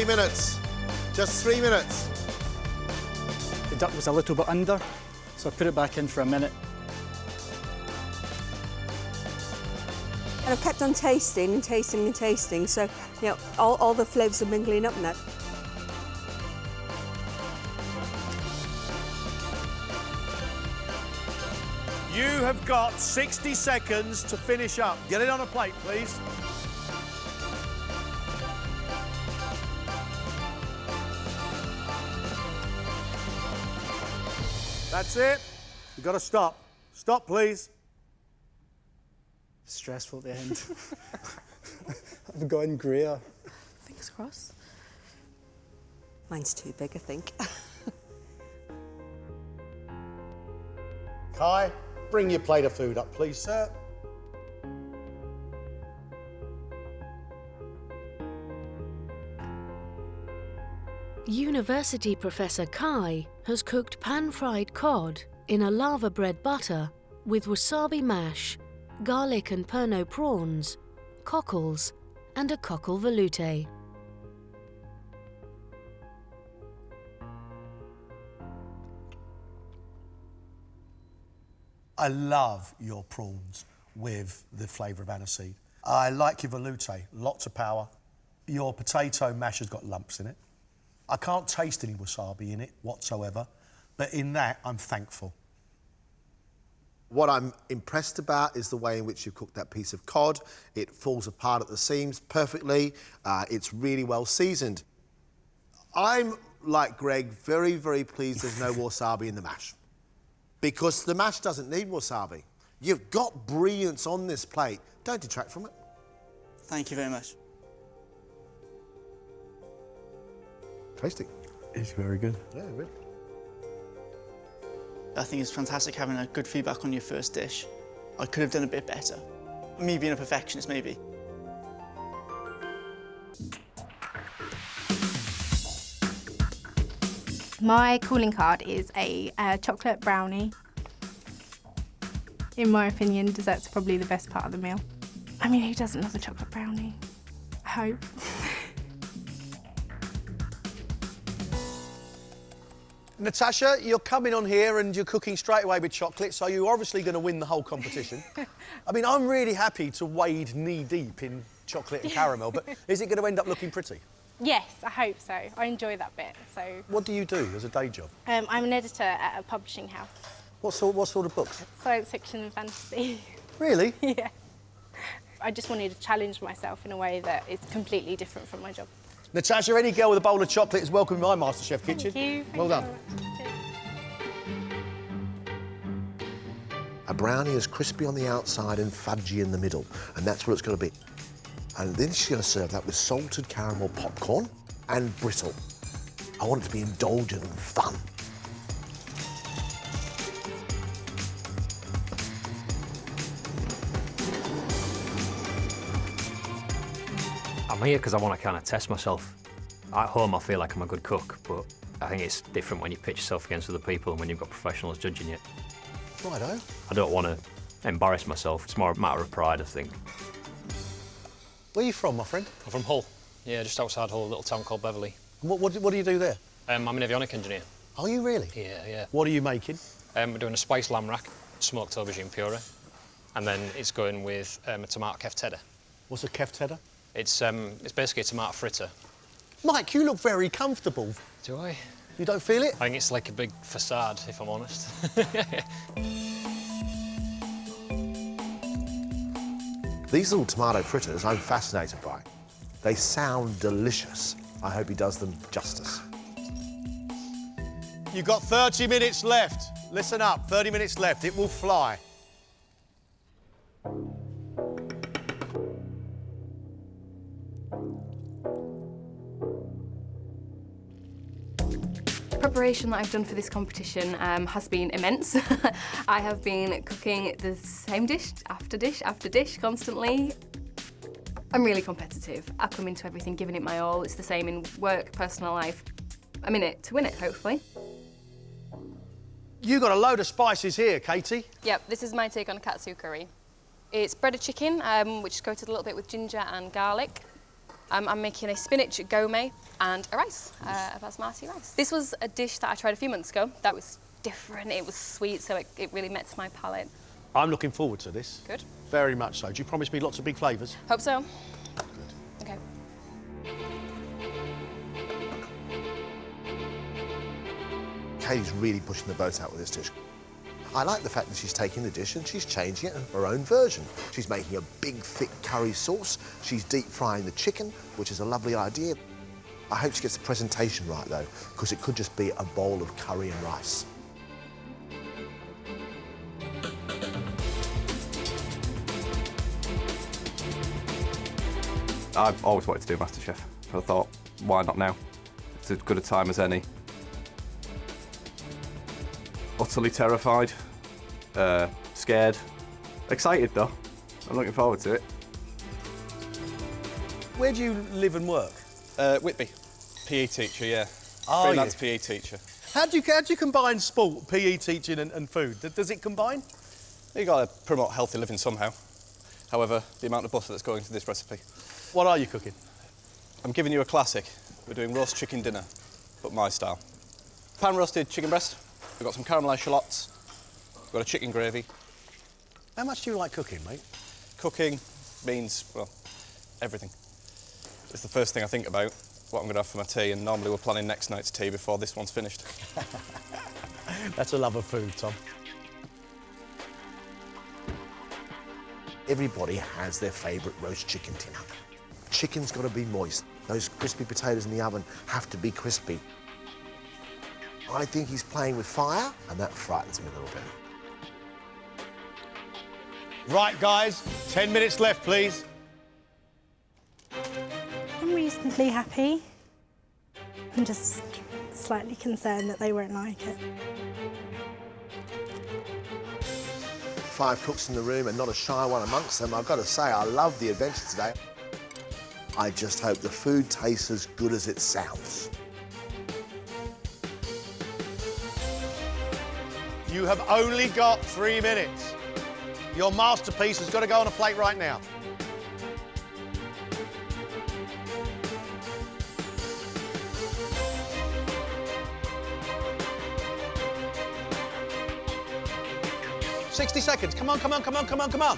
minutes. Just 3 minutes. The duck was a little bit under, so I put it back in for a minute. And I've kept on tasting and tasting and tasting, so, you know, all the flavours are mingling up now. You have got 60 seconds to finish up. Get it on a plate, please. That's it. You've got to stop. Stop, please. Stressful at the end. I've gone greyer. Fingers crossed. Mine's too big, I think. Kai, bring your plate of food up, please, sir. University Professor Kai has cooked pan-fried cod in a lava bread butter with wasabi mash, garlic and Pernod prawns, cockles and a cockle veloute. I love your prawns with the flavour of aniseed. I like your veloute, lots of power. Your potato mash has got lumps in it. I can't taste any wasabi in it whatsoever, but in that, I'm thankful. What I'm impressed about is the way in which you cook that piece of cod. It falls apart at the seams perfectly. It's really well seasoned. I'm, like Greg, very, very pleased there's no wasabi in the mash, because the mash doesn't need wasabi. You've got brilliance on this plate. Don't detract from it. Thank you very much. Tasty. It's very good. Yeah, really. I think it's fantastic having a good feedback on your first dish. I could have done a bit better. Me being a perfectionist, maybe. My calling card is a chocolate brownie. In my opinion, dessert's probably the best part of the meal. I mean, who doesn't love a chocolate brownie? I hope. Natasha, you're coming on here and you're cooking straight away with chocolate, so you're obviously going to win the whole competition. I mean, I'm really happy to wade knee-deep in chocolate and caramel, but is it going to end up looking pretty? Yes, I hope so. I enjoy that bit, so... What do you do as a day job? I'm an editor at a publishing house. What sort of books? Science fiction and fantasy. Really? Yeah. I just wanted to challenge myself in a way that is completely different from my job. Natasha, any girl with a bowl of chocolate is welcome in my MasterChef kitchen. Thank you. Well done. A brownie is crispy on the outside and fudgy in the middle, and that's what it's going to be. And then she's going to serve that with salted caramel popcorn and brittle. I want it to be indulgent and fun. I'm here because I want to kind of test myself. At home, I feel like I'm a good cook, but I think it's different when you pitch yourself against other people and when you've got professionals judging you. Righto. I don't want to embarrass myself. It's more a matter of pride, I think. Where are you from, my friend? I'm from Hull. Yeah, just outside Hull, a little town called Beverley. What do you do there? I'm an avionic engineer. Are you really? Yeah, yeah. What are you making? We're doing a spiced lamb rack, smoked aubergine puree, and then it's going with a tomato keftada. What's a keftada? It's basically a tomato fritter. Mike, you look very comfortable. Do I? You don't feel it? I think it's like a big facade, if I'm honest. These little tomato fritters I'm fascinated by. They sound delicious. I hope he does them justice. You've got 30 minutes left. Listen up, 30 minutes left. It will fly. Preparation that I've done for this competition has been immense. I have been cooking the same dish after dish after dish constantly. I'm really competitive. I come into everything giving it my all. It's the same in work, personal life. I'm in it to win it, hopefully. You got a load of spices here, Katie. Yep, this is my take on katsu curry. It's breaded chicken, which is coated a little bit with ginger and garlic. I'm making a spinach gourmet and a rice, a basmati rice. This was a dish that I tried a few months ago. That was different, it was sweet, so it really met my palate. I'm looking forward to this. Good. Very much so. Do you promise me lots of big flavours? Hope so. Good. Okay. Katie's really pushing the boat out with this dish. I like the fact that she's taking the dish and she's changing it in her own version. She's making a big, thick curry sauce. She's deep frying the chicken, which is a lovely idea. I hope she gets the presentation right, though, because it could just be a bowl of curry and rice. I've always wanted to do MasterChef, so I thought, why not now? It's as good a time as any. Utterly terrified, scared, excited though. I'm looking forward to it. Where do you live and work? Whitby, PE teacher, yeah. Are Freelance you? PE teacher. How do you combine sport, PE teaching and food? Does it combine? You got to promote healthy living somehow. However, the amount of butter that's going into this recipe. What are you cooking? I'm giving you a classic. We're doing roast chicken dinner, but my style. Pan roasted chicken breast. We've got some caramelised shallots. We've got a chicken gravy. How much do you like cooking, mate? Cooking means, well, everything. It's the first thing I think about, what I'm going to have for my tea, and normally we're planning next night's tea before this one's finished. That's a love of food, Tom. Everybody has their favourite roast chicken dinner. Chicken's got to be moist. Those crispy potatoes in the oven have to be crispy. I think he's playing with fire, and that frightens me a little bit. Right, guys, 10 minutes left, please. I'm reasonably happy. I'm just slightly concerned that they won't like it. 5 cooks in the room and not a shy one amongst them. I've got to say, I love the adventure today. I just hope the food tastes as good as it sounds. You have only got 3 minutes. Your masterpiece has got to go on a plate right now. $60. Come on, come on, come on, come on, come on.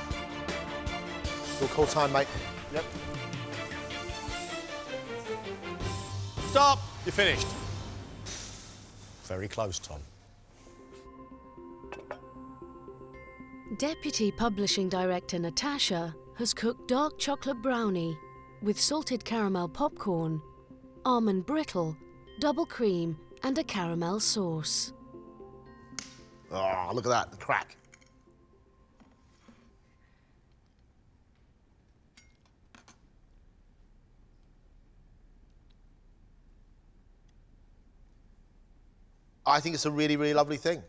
We'll call time, mate. Yep. Stop. You're finished. Very close, Tom. Deputy Publishing Director Natasha has cooked Dark Chocolate Brownie with salted caramel popcorn, almond brittle, double cream and a caramel sauce. Oh, look at that, the crack. I think it's a really, really lovely thing.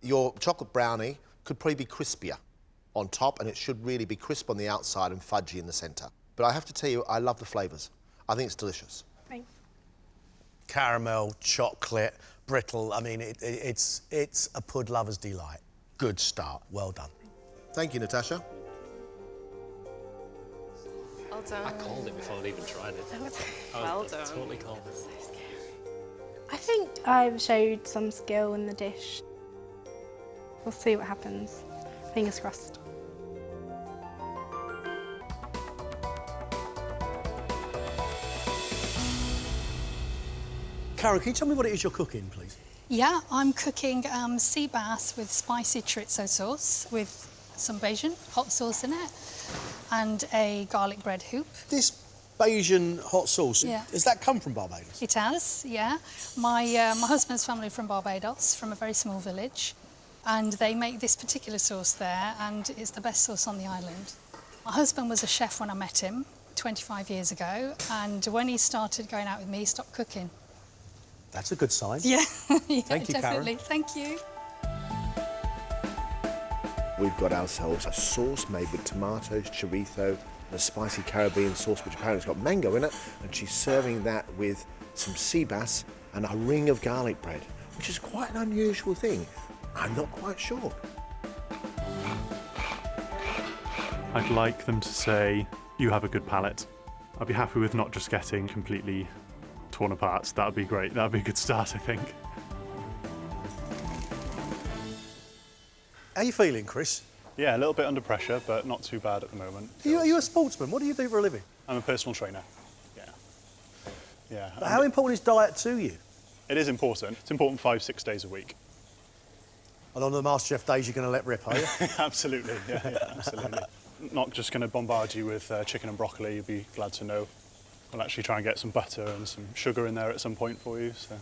Your chocolate brownie could probably be crispier on top, and it should really be crisp on the outside and fudgy in the centre. But I have to tell you, I love the flavours. I think it's delicious. Thanks. Caramel, chocolate, brittle. I mean, it's a pud lover's delight. Good start. Well done. Thank you, Natasha. Well done. I called it before I'd even tried it. Well done. Totally called it. I think I've showed some skill in the dish. We'll see what happens. Fingers crossed. Karen, can you tell me what it is you're cooking, please? Yeah, I'm cooking sea bass with spicy chorizo sauce with some Bayesian hot sauce in it and a garlic bread hoop. This Bayesian hot sauce, Yeah. Does that come from Barbados? It has, yeah. My husband's family from Barbados, from a very small village, and they make this particular sauce there, and it's the best sauce on the island. My husband was a chef when I met him 25 years ago, and when he started going out with me, he stopped cooking. That's a good sign. Yeah, yeah, Thank you, definitely. Karen. Thank you. We've got ourselves a sauce made with tomatoes, chorizo, and a spicy Caribbean sauce, which apparently has got mango in it, and she's serving that with some sea bass and a ring of garlic bread, which is quite an unusual thing. I'm not quite sure. I'd like them to say, you have a good palate. I'd be happy with not just getting completely torn apart. That would be great. That would be a good start, I think. How are you feeling, Chris? Yeah, a little bit under pressure, but not too bad at the moment. Are you a sportsman? What do you do for a living? I'm a personal trainer. Yeah. But how important is diet to you? It is important. It's important 5-6 days a week. And on the MasterChef days, you're going to let rip, are you? Absolutely, yeah, absolutely. Not just going to bombard you with chicken and broccoli, you'll be glad to know. I'll actually try and get some butter and some sugar in there at some point for you. So.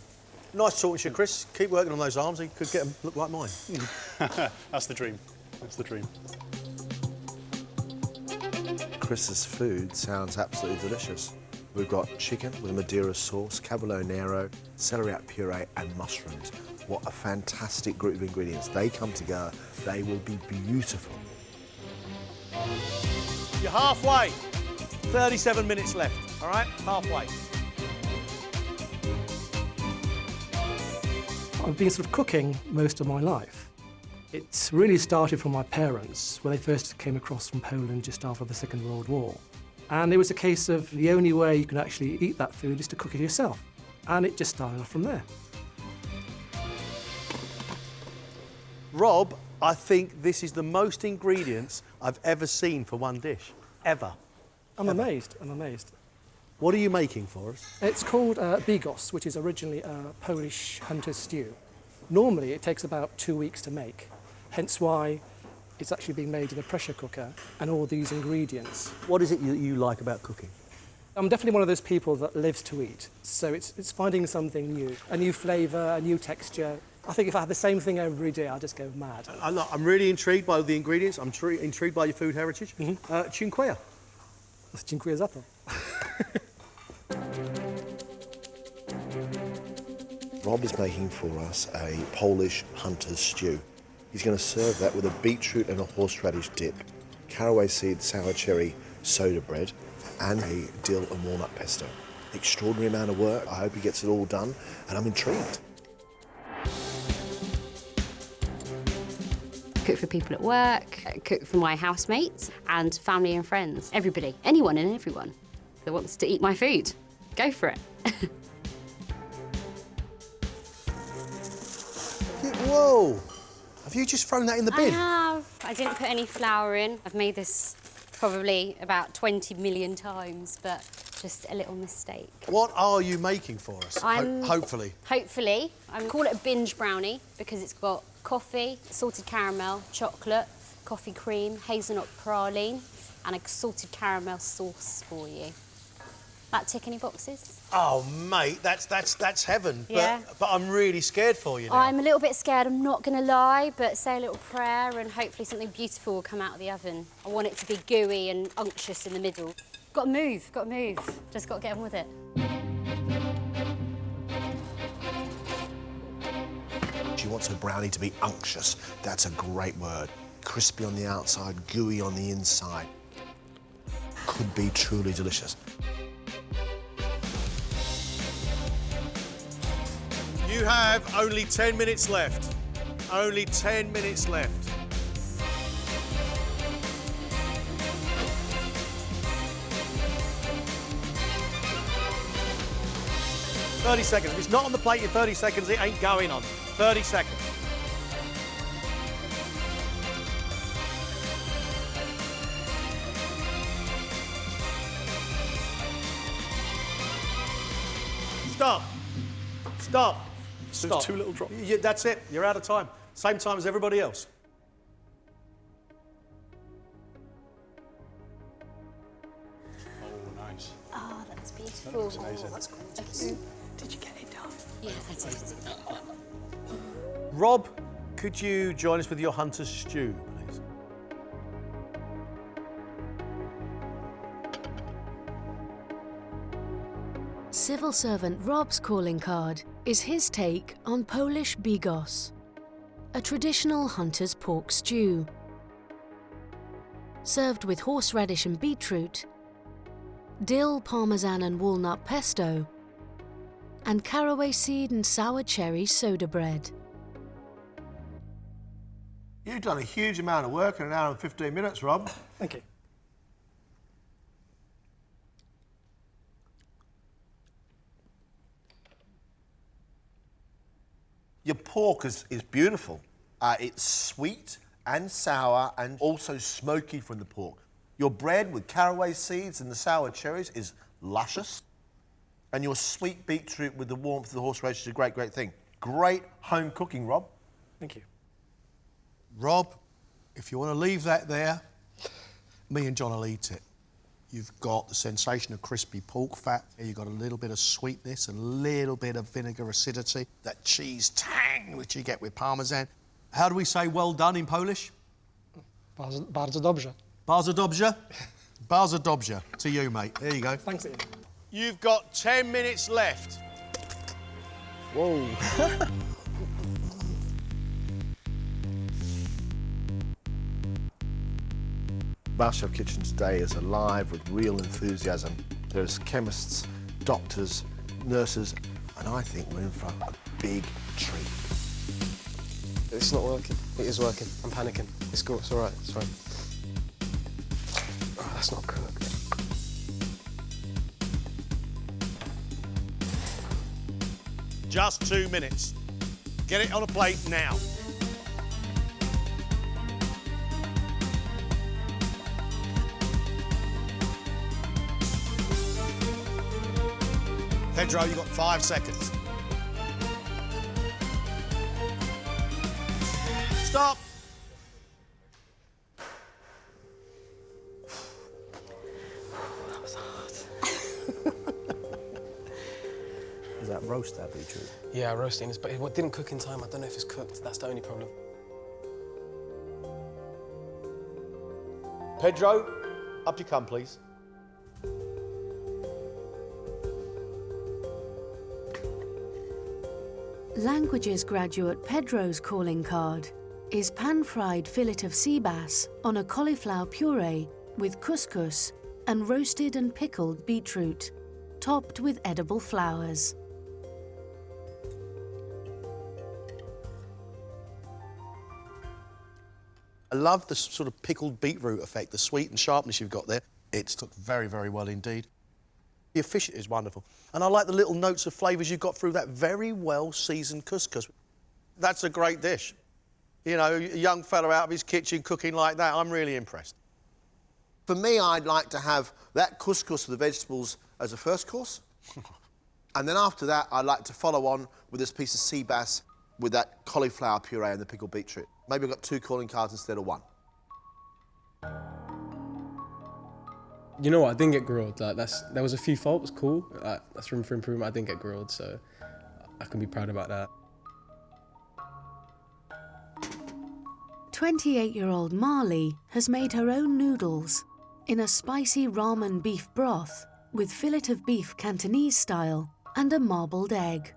Nice talking to you, Chris. Keep working on those arms. You could get them look like mine. That's the dream. That's the dream. Chris's food sounds absolutely delicious. We've got chicken with a Madeira sauce, cavolo nero, celery puree and mushrooms. What a fantastic group of ingredients. They come together, they will be beautiful. You're halfway. 37 minutes left, all right? Halfway. I've been sort of cooking most of my life. It's really started from my parents when they first came across from Poland just after the Second World War. And it was a case of the only way you can actually eat that food is to cook it yourself. And it just started off from there. Rob, I think this is the most ingredients I've ever seen for one dish. Ever. I'm amazed. What are you making for us? It's called bigos, which is originally a Polish hunter's stew. Normally, it takes about 2 weeks to make, hence why it's actually being made in a pressure cooker and all these ingredients. What is it you like about cooking? I'm definitely one of those people that lives to eat, so it's finding something new, a new flavour, a new texture. I think if I had the same thing every day, I'd just go mad. I'm really intrigued by the ingredients. I'm intrigued by your food heritage. Dziękuję. Dziękuję za to. Rob is making for us a Polish hunter's stew. He's going to serve that with a beetroot and a horseradish dip, caraway seed sour cherry soda bread, and a dill and walnut pesto. Extraordinary amount of work. I hope he gets it all done, and I'm intrigued. Cook for people at work, cook for my housemates and family and friends. Everybody, anyone and everyone that wants to eat my food. Go for it. Whoa! Have you just thrown that in the bin? I have. I didn't put any flour in. I've made this probably about 20 million times, but just a little mistake. What are you making for us? Hopefully. Hopefully. I call it a binge brownie because it's got coffee, salted caramel, chocolate, coffee cream, hazelnut praline, and a salted caramel sauce for you. That tick any boxes? Oh, mate, that's heaven. Yeah. But I'm really scared for you now. I'm a little bit scared, I'm not going to lie, but say a little prayer and hopefully something beautiful will come out of the oven. I want it to be gooey and unctuous in the middle. Got to move. Just got to get on with it. She wants her brownie to be unctuous. That's a great word. Crispy on the outside, gooey on the inside. Could be truly delicious. You have only 10 minutes left. Only 10 minutes left. "30 seconds. If it's not on the plate in 30 seconds, it ain't going on. 30 seconds. Stop. Stop. So Stop. it's 2 little drops. That's it. You're out of time. Same time as everybody else. Oh, nice. Oh, that's beautiful. That's amazing. That's gorgeous. Did you get it done? Yeah, I did. Rob, could you join us with your hunter's stew, please? Civil servant Rob's calling card is his take on Polish bigos, a traditional hunter's pork stew. Served with horseradish and beetroot, dill, parmesan and walnut pesto, and caraway seed and sour cherry soda bread. You've done a huge amount of work in an hour and 15 minutes, Rob. Thank you. Your pork is beautiful. It's sweet and sour and also smoky from the pork. Your bread with caraway seeds and the sour cherries is luscious. And your sweet beetroot with the warmth of the horseradish is a great, great thing. Great home cooking, Rob. Thank you. Rob, if you want to leave that there, me and John will eat it. You've got the sensation of crispy pork fat. You've got a little bit of sweetness, a little bit of vinegar acidity, that cheese tang which you get with parmesan. How do we say well done in Polish? Bardzo dobrze. Bardzo dobrze? Bardzo dobrze. To you, mate. There you go. Thanks, Ian. You've got 10 minutes left. Whoa. MasterChef Kitchen today is alive with real enthusiasm. There's chemists, doctors, nurses, and I think we're in for a big treat. It's not working. It is working. I'm panicking. It's cool. It's all right. It's fine. Oh, that's not cooked. Just 2 minutes. Get it on a plate now. Pedro, you've got 5 seconds. Stop. That was hard. Is that roast that beetroot? Yeah, roasting is, but it didn't cook in time. I don't know if it's cooked. That's the only problem. Pedro, up you come, please. Languages graduate Pedro's calling card is pan-fried fillet of sea bass on a cauliflower puree with couscous and roasted and pickled beetroot, topped with edible flowers. I love the sort of pickled beetroot effect, the sweet and sharpness you've got there. It's cooked very, very well indeed. Your fish is wonderful. And I like the little notes of flavours you've got through that very well-seasoned couscous. That's a great dish. You know, a young fella out of his kitchen cooking like that, I'm really impressed. For me, I'd like to have that couscous with the vegetables as a first course. And then after that, I'd like to follow on with this piece of sea bass with that cauliflower puree and the pickled beetroot. Maybe I've got 2 calling cards instead of 1. You know what? I didn't get grilled. Like there was a few faults. Cool. That's room for improvement. I didn't get grilled, so I can be proud about that. 28-year-old Marley has made her own noodles in a spicy ramen beef broth with fillet of beef Cantonese style and a marbled egg.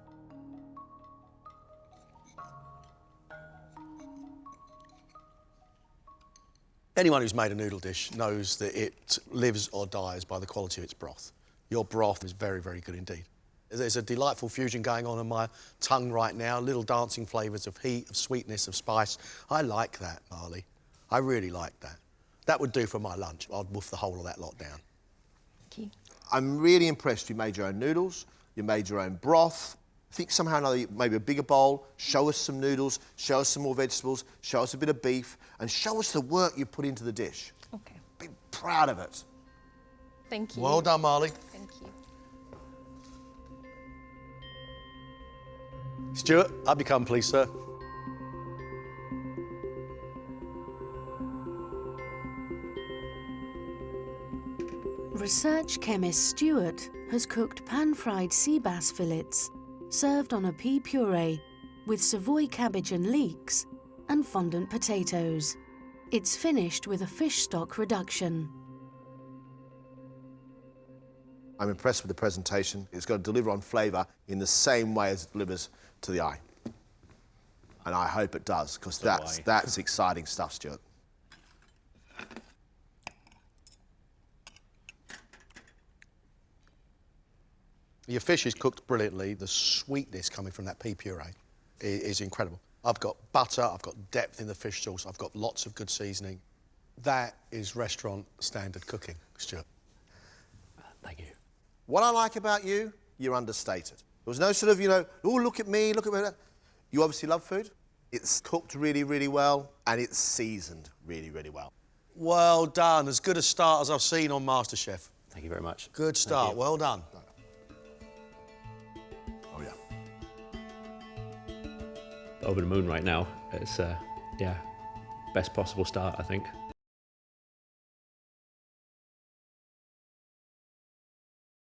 Anyone who's made a noodle dish knows that it lives or dies by the quality of its broth. Your broth is very, very good indeed. There's a delightful fusion going on in my tongue right now, little dancing flavours of heat, of sweetness, of spice. I like that, Marley. I really like that. That would do for my lunch. I'd woof the whole of that lot down. Thank you. I'm really impressed you made your own noodles, you made your own broth. I think somehow or another, maybe a bigger bowl, show us some noodles, show us some more vegetables, show us a bit of beef, and show us the work you put into the dish. Okay. Be proud of it. Thank you. Well done, Marley. Thank you. Stuart, up you come, please, sir. Research chemist Stuart has cooked pan-fried sea bass fillets, served on a pea puree with Savoy cabbage and leeks and fondant potatoes. It's finished with a fish stock reduction. I'm impressed with the presentation. It's got to deliver on flavour in the same way as it delivers to the eye. And I hope it does, because that's exciting stuff, Stuart. Your fish is cooked brilliantly. The sweetness coming from that pea puree is incredible. I've got butter, I've got depth in the fish sauce, I've got lots of good seasoning. That is restaurant standard cooking, Stuart. Thank you. What I like about you, you're understated. There was no sort of, you know, oh, look at me, look at me. You obviously love food. It's cooked really, really well, and it's seasoned really, really well. Well done. As good a start as I've seen on MasterChef. Thank you very much. Good start. Well done. Oh, yeah. Over the moon right now. It's, yeah, best possible start, I think.